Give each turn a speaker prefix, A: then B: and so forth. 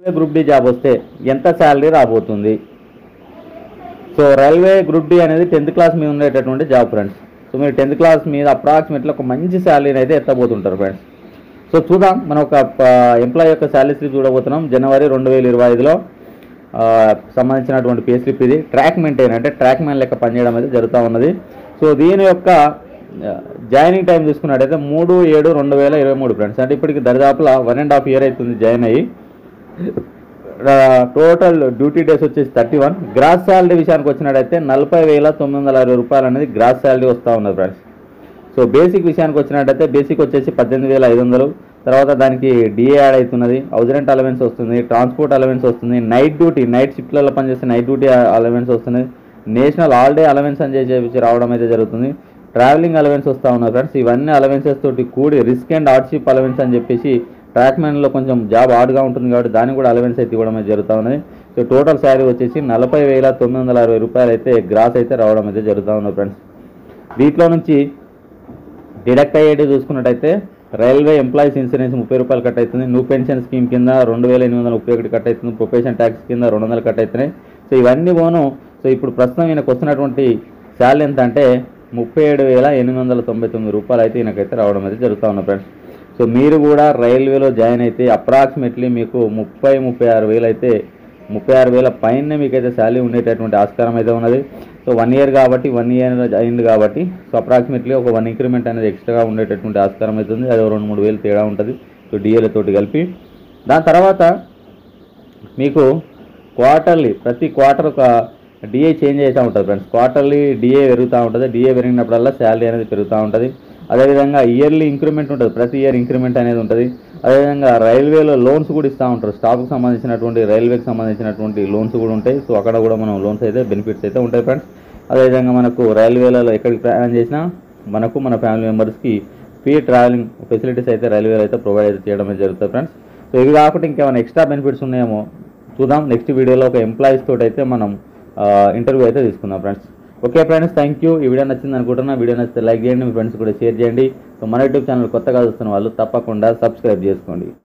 A: Group D job వస్తే ఎంత salary రాబోతుంది? సో రైల్వే గ్రూప్ డి అనేది 10th క్లాస్ మీద ఉండేటటువంటి జాబ్ ఫ్రెండ్స్. సో మీరు 10th క్లాస్ మీద అప్రాక్సిమేట్లీ ఒక మంచి శాలరీని అయితే ఎత్తబోతుంటారు ఫ్రెండ్స్. సో చూద్దాం, మనం ఒక ఎంప్లాయీ యొక్క శాలరీ స్లిప్ చూడబోతున్నాం. జనవరి 2025లో సంబంధించినటువంటి పే స్లిప్ ఇది. ట్రాక్ మెయింటైన్ అంటే ట్రాక్ మ్యాన్ లెక్క పనిచేయడం అయితే జరుగుతూ ఉన్నది. సో దీని యొక్క జాయినింగ్ టైం చూసుకున్నట్టయితే 3/7/2023 ఫ్రెండ్స్. అంటే ఇప్పటికి దరిదాపులా 1.5 year అవుతుంది జాయిన్ అయ్యి. టోటల్ డ్యూటీ డేస్ వచ్చేసి 31. గ్రాస్ శాలరీ విషయానికి వచ్చినట్టయితే 40,960 రూపాయలు అనేది గ్రాస్ శాలరీ వస్తూ ఉన్నది ఫ్రెండ్స్. సో బేసిక్ విషయానికి వచ్చినట్టయితే బేసిక్ వచ్చేసి 18,500. తర్వాత దానికి డిఏ యాడ్ అవుతున్నది, హౌస్ రెంట్ అలవెన్స్ వస్తుంది, ట్రాన్స్పోర్ట్ అలవెన్స్ వస్తుంది, నైట్ డ్యూటీ నైట్ షిఫ్ట్లలో పనిచేస్తే నైట్ డ్యూటీ అలవెన్స్ వస్తుంది, నేషనల్ హాలిడే అలవెన్స్ అని చెప్పి రావడం అయితే జరుగుతుంది, ట్రావెలింగ్ అలవెన్స్ వస్తూ ఉన్నాయి ఫ్రెండ్స్. ఇవన్నీ అలవెన్సెస్ తోటి కూడి రిస్క్ అండ్ హార్డ్షిప్ అలవెన్స్ అని చెప్పేసి ట్రాక్ మ్యాన్లో కొంచెం జాబ్ హార్డ్గా ఉంటుంది కాబట్టి దానికి కూడా అలవెన్స్ అయితే ఇవ్వడం అయితే జరుగుతూ ఉన్నది. సో టోటల్ శాలరీ వచ్చేసి 40,960 రూపాయలు అయితే గ్రాస్ అయితే రావడం అయితే జరుగుతూ ఉన్నది ఫ్రెండ్స్. దీంట్లో నుంచి డిడక్ట్ అయ్యేది చూసుకున్నట్టయితే రైల్వే ఎంప్లాయీస్ ఇన్సూరెన్స్ 30 రూపాయలు కట్ అవుతుంది, న్యూ పెన్షన్ స్కీమ్ కింద 2,831 కట్ అవుతుంది, ప్రొఫెషన్ ట్యాక్స్ కింద 200 కట్ అవుతున్నాయి. సో ఇవన్నీ పోను. సో ఇప్పుడు ప్రస్తుతం ఈయనకు వస్తున్నటువంటి శాలరీ ఎంత అంటే 37,899 రూపాయలు అయితే ఈయనకైతే రావడం అయితే జరుగుతూ ఉంది ఫ్రెండ్స్. సో మీరు కూడా రైల్వేలో జాయిన్ అయితే అప్రాక్సిమేట్లీ మీకు 36,000 అయితే 36,000 పైన మీకైతే శాలరీ ఉండేటటువంటి ఆస్కారం అయితే ఉన్నది. సో 1 year కాబట్టి 1 year అయింది కాబట్టి సో అప్రాక్సిమేట్లీ ఒక 1 ఇంక్రిమెంట్ అనేది ఎక్స్ట్రాగా ఉండేటటువంటి ఆస్కారం అవుతుంది. అది 2-3 వేలు తేడా ఉంటుంది సో డిఏలతోటి కలిపి. దాని తర్వాత మీకు క్వార్టర్లీ ప్రతి క్వార్టర్ ఒక డిఏ చేంజ్ అవుతూ ఉంటుంది ఫ్రెండ్స్. క్వార్టర్లీ డిఏ పెరుగుతూ ఉంటుంది. డిఏ పెరిగినప్పుడల్లా శాలరీ అనేది పెరుగుతూ ఉంటుంది. అదేవిధంగా ఇయర్లీ ఇంక్రిమెంట్ ఉంటుంది, ప్రతి ఇయర్ ఇంక్రిమెంట్ అనేది ఉంటుంది. అదేవిధంగా రైల్వేలో లోన్స్ కూడా ఇస్తూ ఉంటారు. స్టాఫ్కి సంబంధించినటువంటి రైల్వేకి సంబంధించినటువంటి లోన్స్ కూడా ఉంటాయి. సో అక్కడ కూడా మనం లోన్స్ అయితే బెనిఫిట్స్ అయితే ఉంటాయి ఫ్రెండ్స్. అదేవిధంగా మనకు రైల్వేలలో ఎక్కడికి ప్రయాణం చేసినా మనకు మన ఫ్యామిలీ మెంబర్స్కి ఫ్రీ ట్రావెలింగ్ ఫెసిలిటీస్ అయితే రైల్వేలో అయితే ప్రొవైడ్ అయితే చేయడం అయితే జరుగుతుంది ఫ్రెండ్స్. సో ఇవి కాకుండా ఇంకేమైనా ఎక్స్ట్రా బెనిఫిట్స్ ఉన్నాయేమో చూద్దాం. నెక్స్ట్ వీడియోలో ఒక ఎంప్లాయీస్ తోటి అయితే మనం ఇంటర్వ్యూ అయితే తీసుకుందాం friends. Okay friends, thank you. ఈ వీడియో నచ్చింది అనుకుంటున్నా. వీడియో నచ్చితే లైక్ చేయండి, మీ ఫ్రెండ్స్ కూడా షేర్ చేయండి. సో మన యూట్యూబ్ ఛానల్ కొత్తగా చూస్తున్న వాళ్ళు తప్పకుండా సబ్స్క్రైబ్ చేసుకోండి.